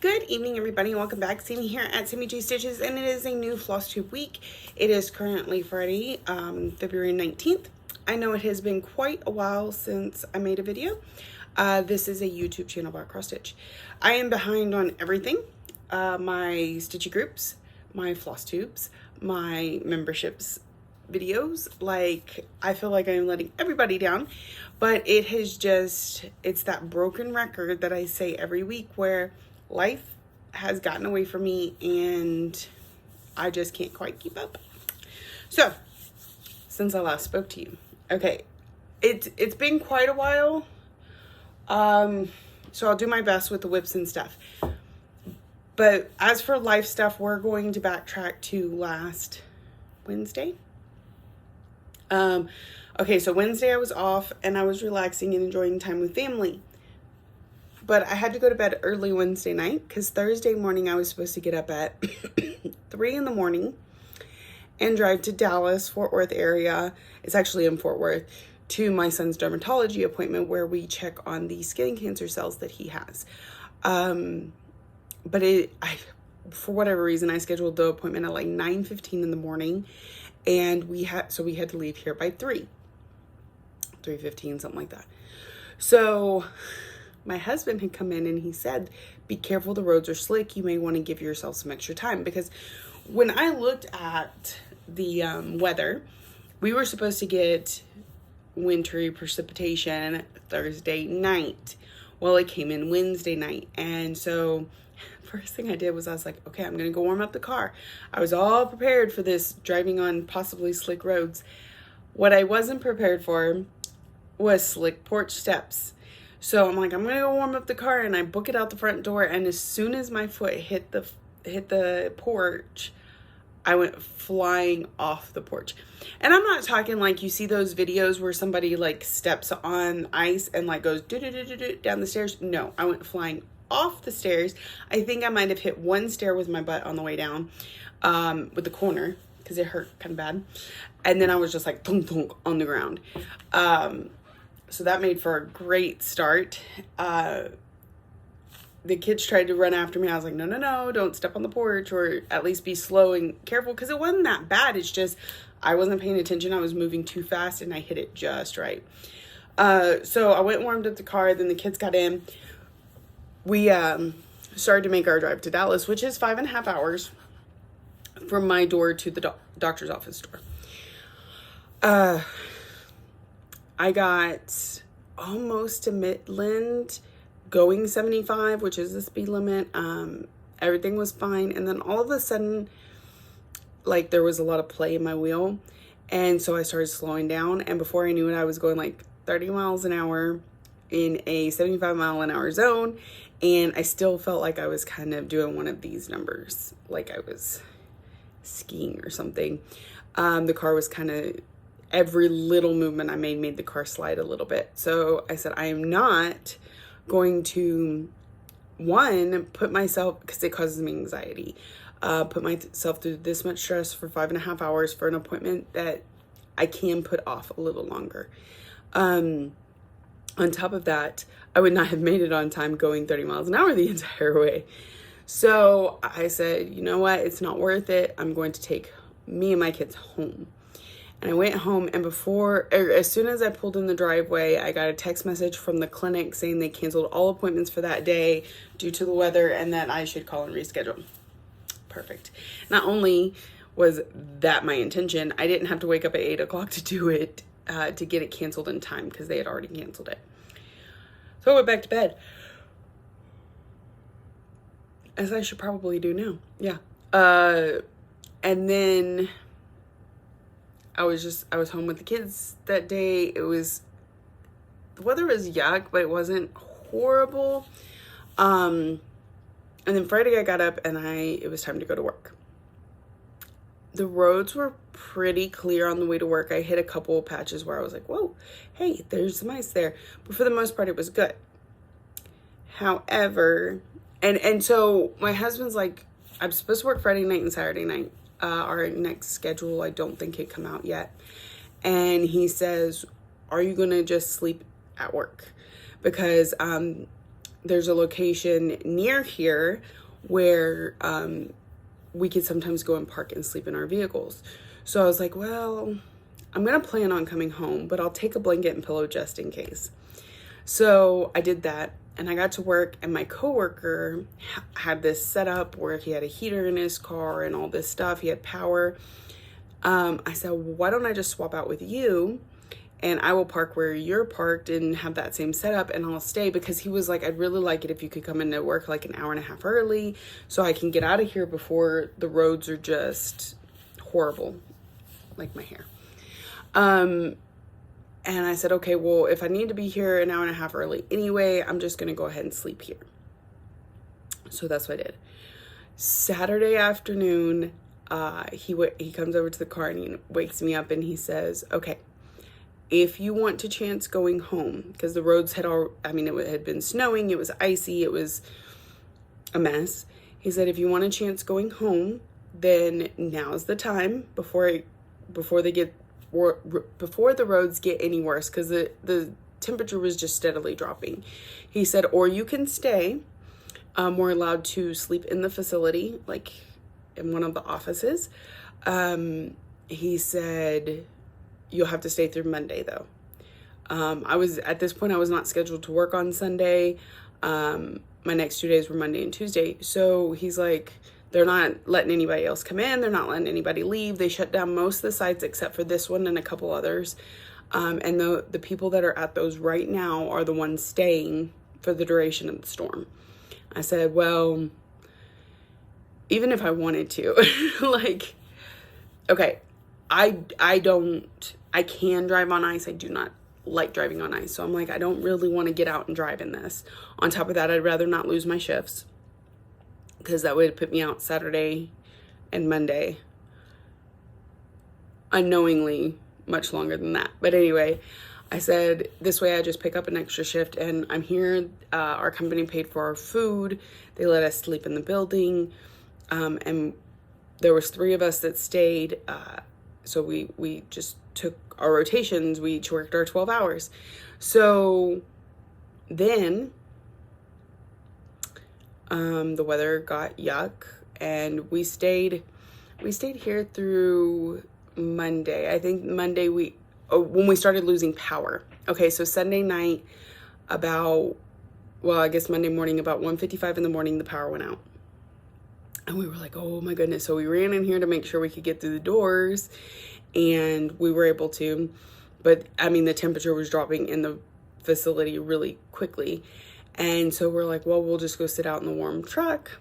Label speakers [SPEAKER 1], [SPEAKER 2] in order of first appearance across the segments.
[SPEAKER 1] Good evening, everybody. Welcome back. Sammy here at Sammy J Stitches, and it is a new floss tube week. It is currently Friday, February 19th. I know it has been quite a while since I made a video. This is a YouTube channel about cross stitch. I am behind on everything. My stitchy groups, my floss tubes, my memberships videos. Like, I feel like I'm letting everybody down, but it's that broken record that I say every week where life has gotten away from me and I just can't quite keep up. So, since I last spoke to you, okay, it's been quite a while. So I'll do my best with the whips and stuff. But as for life stuff, we're going to backtrack to last Wednesday. Okay, so Wednesday I was off and I was relaxing and enjoying time with family. But I had to go to bed early Wednesday night because Thursday morning I was supposed to get up at 3 in the morning and drive to Dallas, Fort Worth area. It's actually in Fort Worth, to my son's dermatology appointment where we check on the skin cancer cells that he has. But for whatever reason, I scheduled the appointment at like 9:15 in the morning, and we had to leave here by 3:15, something like that. So my husband had come in and he said, be careful, the roads are slick. You may want to give yourself some extra time, because when I looked at the weather, we were supposed to get wintry precipitation Thursday night. Well, it came in Wednesday night. And so first thing I did was I was like, okay, I'm going to go warm up the car. I was all prepared for this, driving on possibly slick roads. What I wasn't prepared for was slick porch steps. So I'm like, I'm going to go warm up the car, and I book it out the front door. And as soon as my foot hit the porch, I went flying off the porch. And I'm not talking like you see those videos where somebody like steps on ice and like goes down the stairs. No, I went flying off the stairs. I think I might have hit one stair with my butt on the way down, with the corner, because it hurt kind of bad. And then I was just like thunk thunk on the ground. So that made for a great start. The kids tried to run after me. I was like, no, don't step on the porch, or at least be slow and careful, because it wasn't that bad. It's just I wasn't paying attention. I was moving too fast and I hit it just right. So I went and warmed up the car. Then the kids got in. We started to make our drive to Dallas, which is 5.5 hours from my door to the doctor's office door. I got almost to Midland, going 75, which is the speed limit. Everything was fine. And then all of a sudden, like, there was a lot of play in my wheel. And so I started slowing down. And before I knew it, I was going like 30 miles an hour in a 75 mile an hour zone. And I still felt like I was kind of doing one of these numbers, like I was skiing or something. The car was kind of, every little movement I made the car slide a little bit. So I said, I am not going to, put myself, because it causes me anxiety, put myself through this much stress for 5.5 hours for an appointment that I can put off a little longer. On top of that, I would not have made it on time going 30 miles an hour the entire way. So I said, you know what? It's not worth it. I'm going to take me and my kids home. And I went home, and as soon as I pulled in the driveway, I got a text message from the clinic saying they canceled all appointments for that day due to the weather and that I should call and reschedule. Perfect. Not only was that my intention, I didn't have to wake up at 8 o'clock to do it, to get it canceled in time, because they had already canceled it. So I went back to bed, as I should probably do now. Yeah. And then I was home with the kids that day. The weather was yuck, but it wasn't horrible. And then Friday I got up and it was time to go to work. The roads were pretty clear on the way to work. I hit a couple of patches where I was like, whoa, hey, there's some ice there. But for the most part, it was good. However, and so my husband's like, I'm supposed to work Friday night and Saturday night. Our next schedule, I don't think it come out yet. And he says, are you going to just sleep at work? Because there's a location near here where we could sometimes go and park and sleep in our vehicles. So I was like, well, I'm going to plan on coming home, but I'll take a blanket and pillow just in case. So I did that, and I got to work, and my coworker had this set up where he had a heater in his car and all this stuff. He had power. I said, why don't I just swap out with you, and I will park where you're parked and have that same setup, and I'll stay, because he was like, I'd really like it if you could come into work like an hour and a half early so I can get out of here before the roads are just horrible, like my hair. And I said, okay, well, if I need to be here an hour and a half early anyway, I'm just going to go ahead and sleep here. So that's what I did. Saturday afternoon, he comes over to the car and he wakes me up and he says, okay, if you want to chance going home, because the roads it had been snowing, it was icy, it was a mess. He said, if you want a chance going home, then now's the time before the roads get any worse, because the temperature was just steadily dropping. He said, or you can stay. We're allowed to sleep in the facility, like in one of the offices. He said, you'll have to stay through Monday though. At this point, I was not scheduled to work on Sunday. My next 2 days were Monday and Tuesday. So he's like, they're not letting anybody else come in. They're not letting anybody leave. They shut down most of the sites except for this one and a couple others. And the people that are at those right now are the ones staying for the duration of the storm. I said, well, even if I wanted to, like, okay, I can drive on ice. I do not like driving on ice. So I'm like, I don't really want to get out and drive in this. On top of that, I'd rather not lose my shifts, because that would put me out Saturday and Monday unknowingly much longer than that. But anyway, I said, this way I just pick up an extra shift and I'm here. Our company paid for our food. They let us sleep in the building. And there was 3 of us that stayed. So we just took our rotations. We each worked our 12 hours. So then the weather got yuck, and we stayed here through Monday. I think Monday when we started losing power. Okay, so Sunday night Monday morning about 1:55 in the morning, the power went out. And we were like, oh my goodness. So we ran in here to make sure we could get through the doors, and we were able to. But the temperature was dropping in the facility really quickly. And so we're like, well, we'll just go sit out in the warm truck.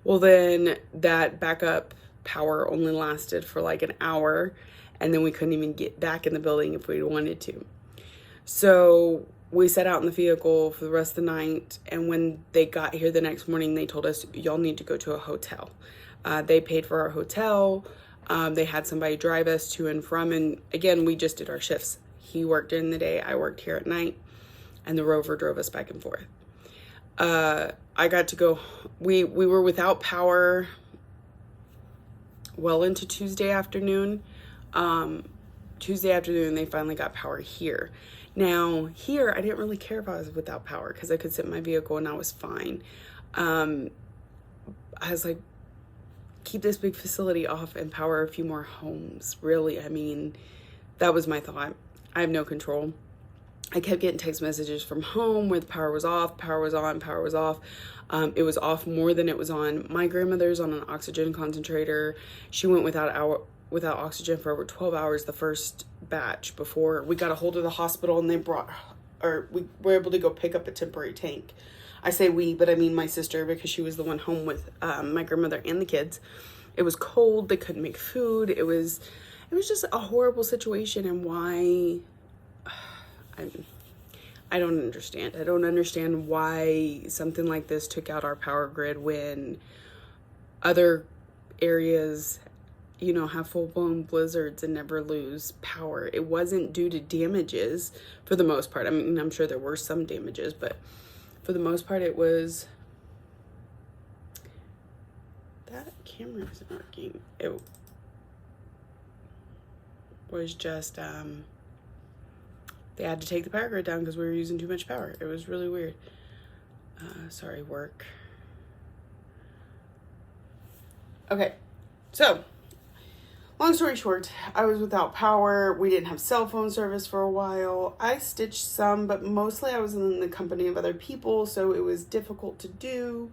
[SPEAKER 1] Well, then that backup power only lasted for like an hour, and then we couldn't even get back in the building if we wanted to. So we sat out in the vehicle for the rest of the night, and when they got here the next morning, they told us, y'all need to go to a hotel. They paid for our hotel. They had somebody drive us to and from, and again, we just did our shifts. He worked during the day, I worked here at night, and the rover drove us back and forth. I got to go, we were without power well into Tuesday afternoon. Tuesday afternoon, they finally got power here. Now, here, I didn't really care if I was without power, because I could sit in my vehicle and I was fine. I was like, keep this big facility off and power a few more homes. Really, that was my thought. I have no control. I kept getting text messages from home where the power was off, power was on, power was off. It was off more than it was on. My grandmother's on an oxygen concentrator. She went without oxygen for over 12 hours the first batch before we got a hold of the hospital, and we were able to go pick up a temporary tank. I say we, but I mean my sister, because she was the one home with my grandmother and the kids. It was cold. They couldn't make food. It was just a horrible situation, and why... I don't understand. I don't understand why something like this took out our power grid when other areas, have full-blown blizzards and never lose power. It wasn't due to damages for the most part. I'm sure there were some damages, but for the most part, it was... That camera isn't working. It was just... They had to take the power grid down because we were using too much power. It was really weird. Sorry, work. Okay, so long story short, I was without power. We didn't have cell phone service for a while. I stitched some, but mostly I was in the company of other people, so it was difficult to do.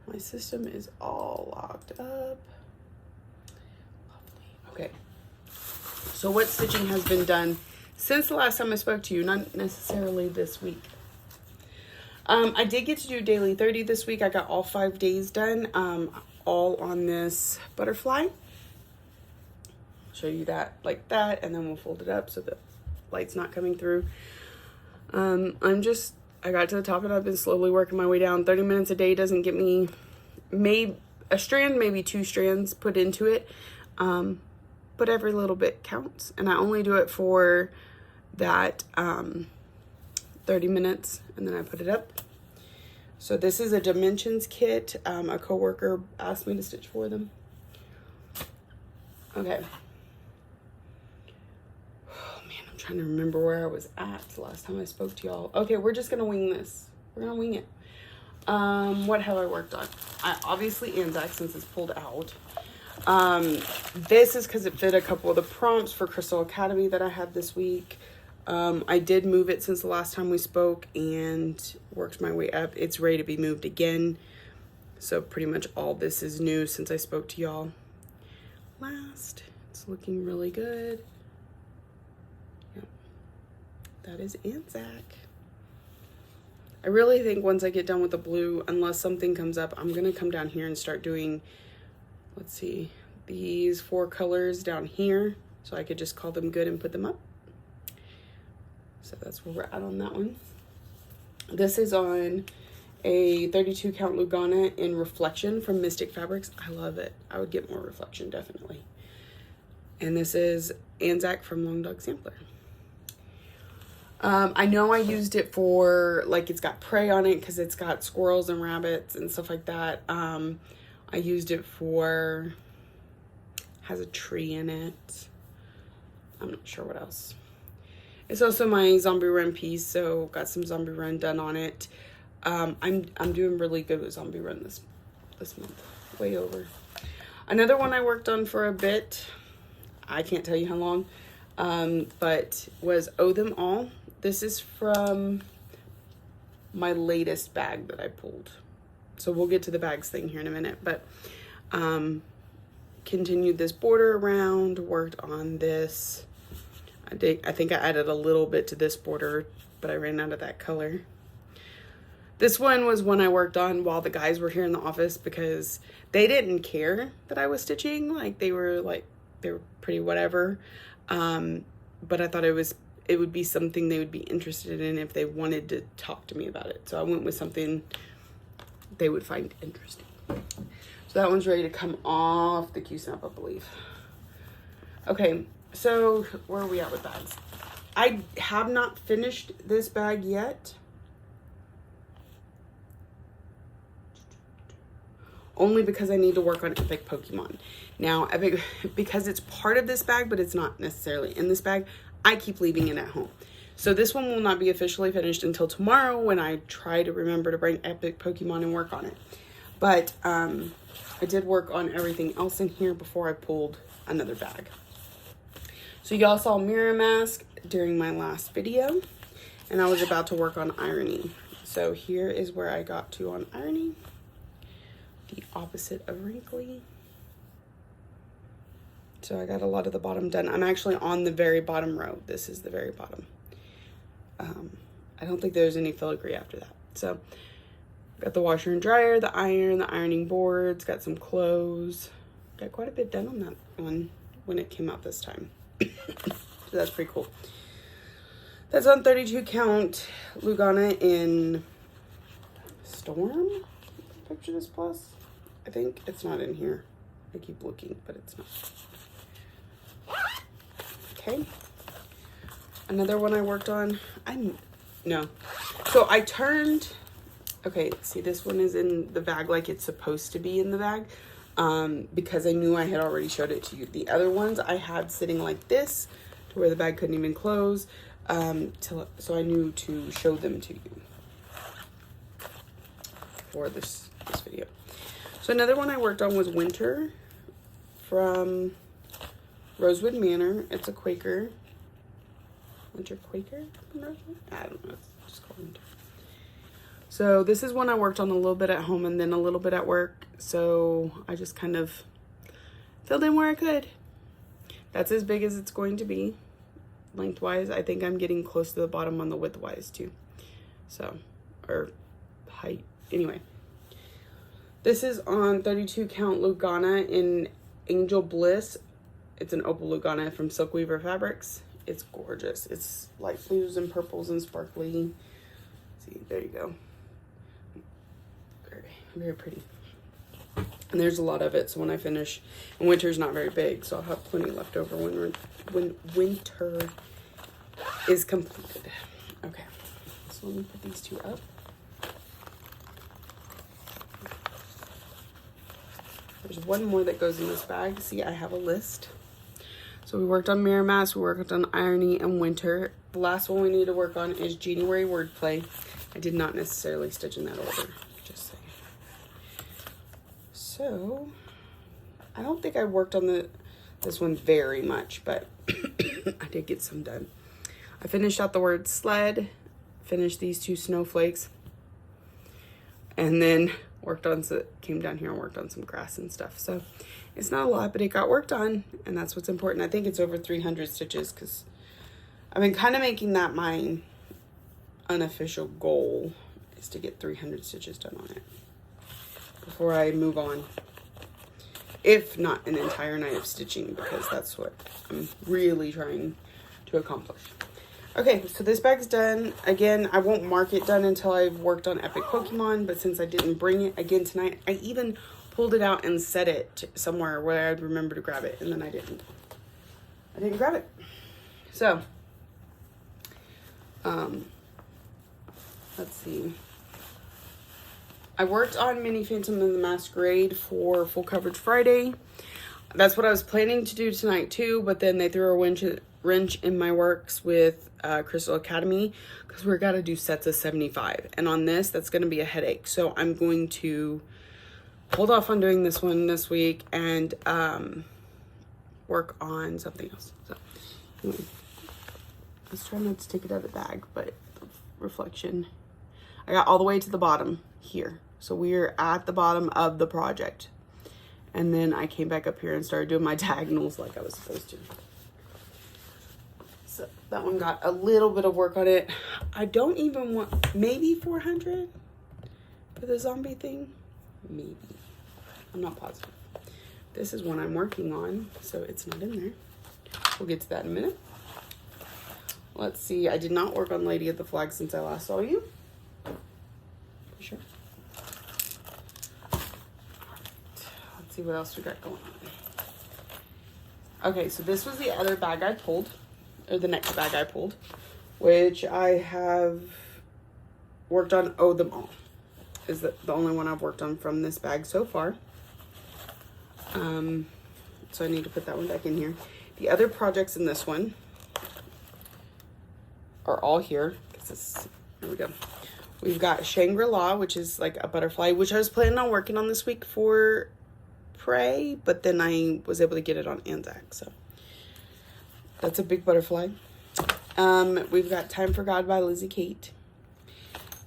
[SPEAKER 1] My system is all locked up. Lovely. Okay, so what stitching has been done since the last time I spoke to you, not necessarily this week. I did get to do daily 30 this week. I got all 5 days done, all on this butterfly. Show you that like that, and then we'll fold it up so the light's not coming through. I got to the top and I've been slowly working my way down. 30 minutes a day doesn't get me maybe a strand, maybe 2 strands put into it. But every little bit counts, and I only do it for that 30 minutes, and then I put it up. So this is a Dimensions kit. A coworker asked me to stitch for them. Okay. Oh man, I'm trying to remember where I was at the last time I spoke to y'all. Okay, we're just gonna wing this. We're gonna wing it. What have I worked on? Obviously Anzac, since it's pulled out. This is because it fit a couple of the prompts for Crystal Academy that I had this week. I did move it since the last time we spoke and worked my way up. It's ready to be moved again. So pretty much all this is new since I spoke to y'all last. It's looking really good. Yep. That is Anzac. I really think once I get done with the blue, unless something comes up, I'm going to come down here and start doing, let's see, these 4 colors down here. So I could just call them good and put them up. So that's where we're at on that one. This is on a 32 count Lugana in Reflection from Mystic Fabrics. I love it. I would get more reflection, definitely. And this is Anzac from Long Dog Sampler. I know I used it for, like, it's got prey on it because it's got squirrels and rabbits and stuff like that. I used it for, has a tree in it. I'm not sure what else. It's also my Zombie Run piece, so got some Zombie Run done on it. I'm doing really good with Zombie Run this month, way over. Another one I worked on for a bit, I can't tell you how long, but was Owe Them All. This is from my latest bag that I pulled. So we'll get to the bags thing here in a minute, but continued this border around, worked on this. I think I added a little bit to this border, but I ran out of that color. This one was one I worked on while the guys were here in the office because they didn't care that I was stitching. Like they were pretty whatever. But I thought it would be something they would be interested in if they wanted to talk to me about it. So I went with something they would find interesting. So that one's ready to come off the Q-snap, I believe. Okay. So where are we at with bags? I have not finished this bag yet. Only because I need to work on Epic Pokemon. Now, Epic, because it's part of this bag, but it's not necessarily in this bag, I keep leaving it at home. So this one will not be officially finished until tomorrow when I try to remember to bring Epic Pokemon and work on it. But I did work on everything else in here before I pulled another bag. So y'all saw Mirror Mask during my last video, and I was about to work on Irony. So here is where I got to on Irony, the opposite of Wrinkly. So I got a lot of the bottom done. I'm actually on the very bottom row. This is the very bottom. I don't think there's any filigree after that. So got the washer and dryer, the iron, the ironing boards, got some clothes. Got quite a bit done on that one when it came out this time. So that's pretty cool. That's on 32 count Lugana in Storm. Picture this plus. I think it's not in here. I keep looking, but it's not. Okay. Another one I worked on. So I turned. Okay, see, this one is in the bag like it's supposed to be in the bag. Because I knew I had already showed it to you. The other ones I had sitting like this to where the bag couldn't even close, so I knew to show them to you. before this video. So another one I worked on was Winter from Rosewood Manor. It's a Quaker. Winter Quaker? I don't know. It's just called Winter. So this is one I worked on a little bit at home and then a little bit at work. So I just kind of filled in where I could. That's as big as it's going to be. Lengthwise, I think I'm getting close to the bottom on the widthwise too. So, or height. Anyway. This is on 32 count Lugana in Angel Bliss. It's an opal Lugana from Silk Weaver Fabrics. It's gorgeous. It's light blues and purples and sparkly. See, there you go. Very, very pretty. And there's a lot of it, so when I finish, and winter's not very big, so I'll have plenty left over when winter is completed. Okay, so let me put these two up. There's one more that goes in this bag. See, I have a list. So we worked on Mirror Mask, we worked on Irony and Winter. The last one we need to work on is January Wordplay. I did not necessarily stitch in that order, just saying. So, I don't think I worked on this one very much, but I did get some done. I finished out the word sled, finished these two snowflakes, and then came down here and worked on some grass and stuff. So it's not a lot, but it got worked on, and that's what's important. I think it's over 300 stitches because I've been kind of making that my unofficial goal, is to get 300 stitches done on it before I move on. If not an entire night of stitching, because that's what I'm really trying to accomplish. Okay, so this bag's done. Again, I won't mark it done until I've worked on Epic Pokemon, but since I didn't bring it again tonight, I even pulled it out and set it somewhere where I'd remember to grab it, and then I didn't grab it. So, let's see. I worked on Mini Phantom and the Masquerade for Full Coverage Friday. That's what I was planning to do tonight too, but then they threw a wrench in my works with Crystal Academy because we're gotta do sets of 75, and on this that's gonna be a headache, so I'm going to hold off on doing this one this week and work on something else. So anyway, let's try not to take it out of the bag, but the reflection, I got all the way to the bottom here, so we're at the bottom of the project, and then I came back up here and started doing my diagonals like I was supposed to. So that one got a little bit of work on it. I don't even want, maybe 400 for the zombie thing. Maybe. I'm not positive. This is one I'm working on, so it's not in there. We'll get to that in a minute. Let's see. I did not work on Lady of the Flag since I last saw you. For sure. Let's see what else we got going on. Okay, so this was the other bag I pulled. Or the next bag I pulled, which I have worked on. Oh, them all is the only one I've worked on from this bag so far. So I need to put that one back in here. The other projects in this one are all here. Here we go. We've got Shangri-La, which is like a butterfly, which I was planning on working on this week for Prey, but then I was able to get it on Anzac, so. That's a big butterfly. We've got Time for God by Lizzie Kate.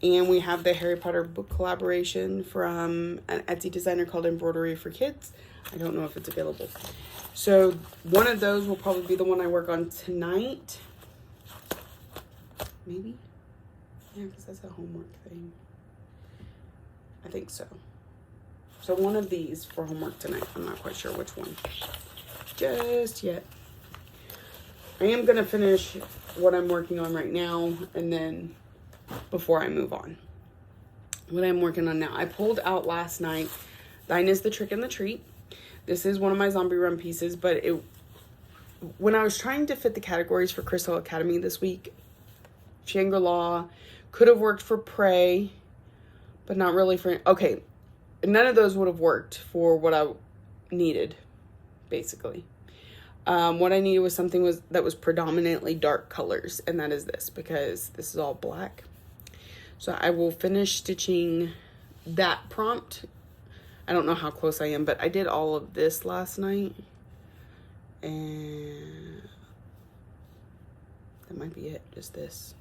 [SPEAKER 1] And we have the Harry Potter book collaboration from an Etsy designer called Embroidery for Kids. I don't know if it's available. So one of those will probably be the one I work on tonight. Maybe? Yeah, because that's a homework thing. I think so. So one of these for homework tonight. I'm not quite sure which one just yet. I am going to finish what I'm working on right now, and then before I move on. What I'm working on now. I pulled out last night, Thine is the Trick and the Treat. This is one of my Zombie Run pieces, but when I was trying to fit the categories for Crystal Academy this week, Shangri-La could have worked for Prey, but not really for... Okay, none of those would have worked for what I needed, basically. What I needed was something that was predominantly dark colors, and that is this, because this is all black. So I will finish stitching that prompt. I don't know how close I am, but I did all of this last night. And that might be it, just this.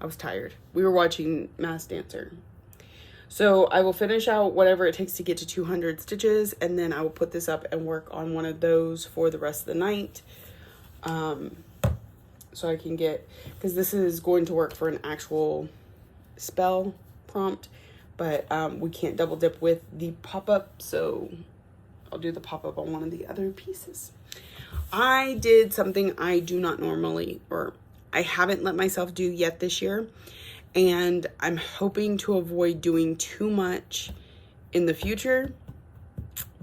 [SPEAKER 1] I was tired. We were watching Masked Dancer. So I will finish out whatever it takes to get to 200 stitches, and then I will put this up and work on one of those for the rest of the night. So I can get, because this is going to work for an actual spell prompt, but we can't double dip with the pop-up, so I'll do the pop-up on one of the other pieces. I did something I do not normally, or I haven't let myself do yet this year, and I'm hoping to avoid doing too much in the future,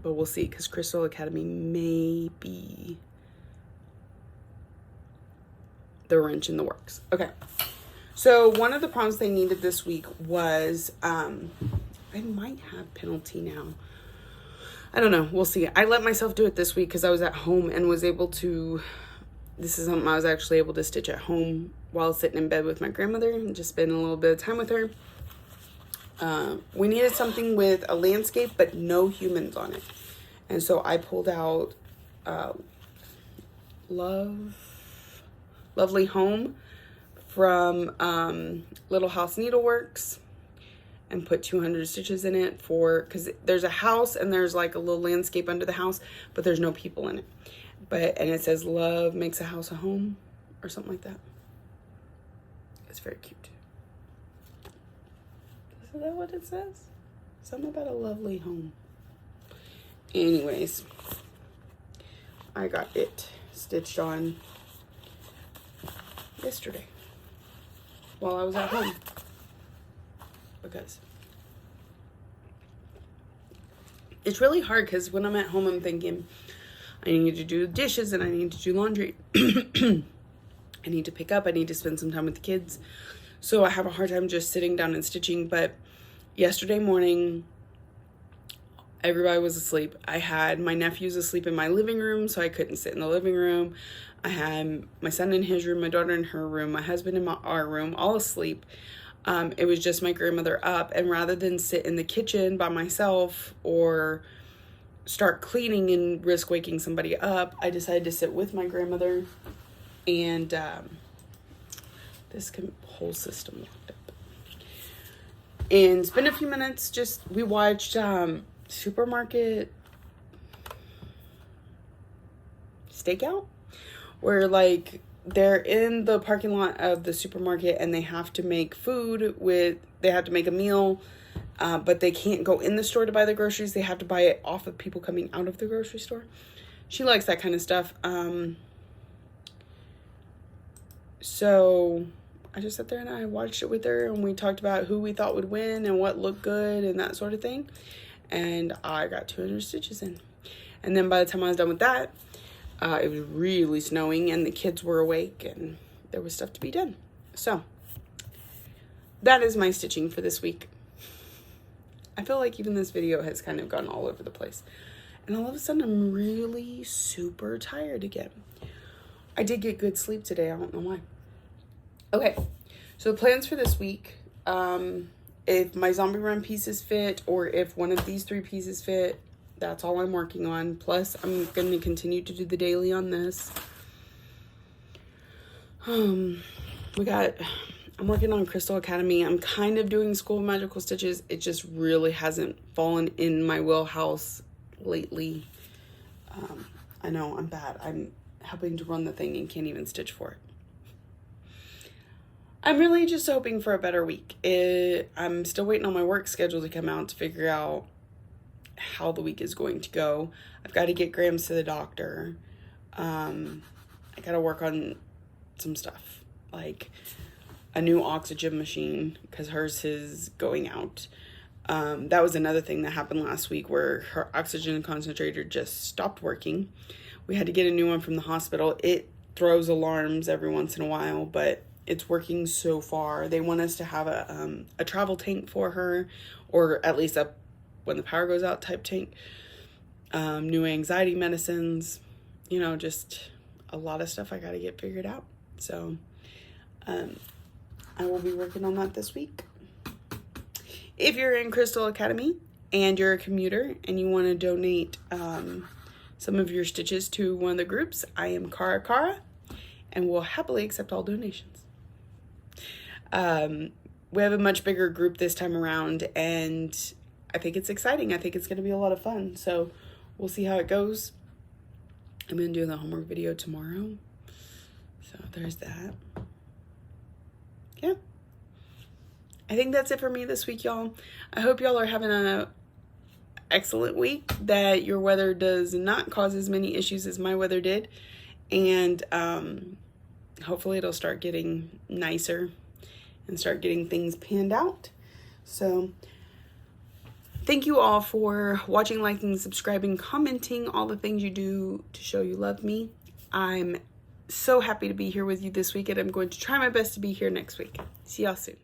[SPEAKER 1] but we'll see, because Crystal Academy may be the wrench in the works. Okay, so one of the prompts they needed this week was, I might have penalty now. I don't know, we'll see. I let myself do it this week because I was at home and was able to, this is something I was actually able to stitch at home while sitting in bed with my grandmother and just spend a little bit of time with her. We needed something with a landscape but no humans on it. And so I pulled out Lovely Home from Little House Needleworks and put 200 stitches in it for, because there's a house and there's like a little landscape under the house, but there's no people in it. And it says love makes a house a home or something like that. It's very cute. Is that what it says? Something about a lovely home. Anyways, I got it stitched on yesterday while I was at home, because it's really hard, because when I'm at home I'm thinking I need to do dishes and I need to do laundry. I need to pick up, I need to spend some time with the kids, so I have a hard time just sitting down and stitching. But yesterday morning everybody was asleep. I had my nephews asleep in my living room, so I couldn't sit in the living room. I had my son in his room, my daughter in her room, my husband in our room, all asleep. It was just my grandmother up, and rather than sit in the kitchen by myself or start cleaning and risk waking somebody up, I decided to sit with my grandmother, and this whole system locked up. And spend a few minutes, we watched Supermarket Stakeout, where like they're in the parking lot of the supermarket and they have to make they have to make a meal, but they can't go in the store to buy the groceries. They have to buy it off of people coming out of the grocery store. She likes that kind of stuff. So I just sat there and I watched it with her, and we talked about who we thought would win and what looked good and that sort of thing. And I got 200 stitches in. And then by the time I was done with that, it was really snowing and the kids were awake and there was stuff to be done. So that is my stitching for this week. I feel like even this video has kind of gone all over the place. And all of a sudden I'm really super tired again. I did get good sleep today. I don't know why. Okay, so the plans for this week, if my zombie run pieces fit, or if one of these 3 pieces fit, that's all I'm working on. Plus, I'm going to continue to do the daily on this. I'm working on Crystal Academy. I'm kind of doing School of Magical Stitches. It just really hasn't fallen in my wheelhouse lately. I know, I'm bad. I'm helping to run the thing and can't even stitch for it. I'm really just hoping for a better week. I'm still waiting on my work schedule to come out to figure out how the week is going to go. I've got to get Grams to the doctor. I got to work on some stuff, like a new oxygen machine, because hers is going out. That was another thing that happened last week, where her oxygen concentrator just stopped working. We had to get a new one from the hospital. It throws alarms every once in a while, but it's working so far. They want us to have a travel tank for her, or at least a when the power goes out type tank. New anxiety medicines, just a lot of stuff I got to get figured out. So I will be working on that this week. if you're in Crystal Academy and you're a commuter and you want to donate some of your stitches to one of the groups, I am Cara, and will happily accept all donations. We have a much bigger group this time around, and I think it's exciting. I think it's going to be a lot of fun. So we'll see how it goes. I'm going to do the homework video tomorrow. So there's that. Yeah. I think that's it for me this week, y'all. I hope y'all are having an excellent week, that your weather does not cause as many issues as my weather did. And hopefully it'll start getting nicer and start getting things panned out. So thank you all for watching, liking, subscribing, commenting, all the things you do to show you love me. I'm so happy to be here with you this week, and I'm going to try my best to be here next week. See y'all soon.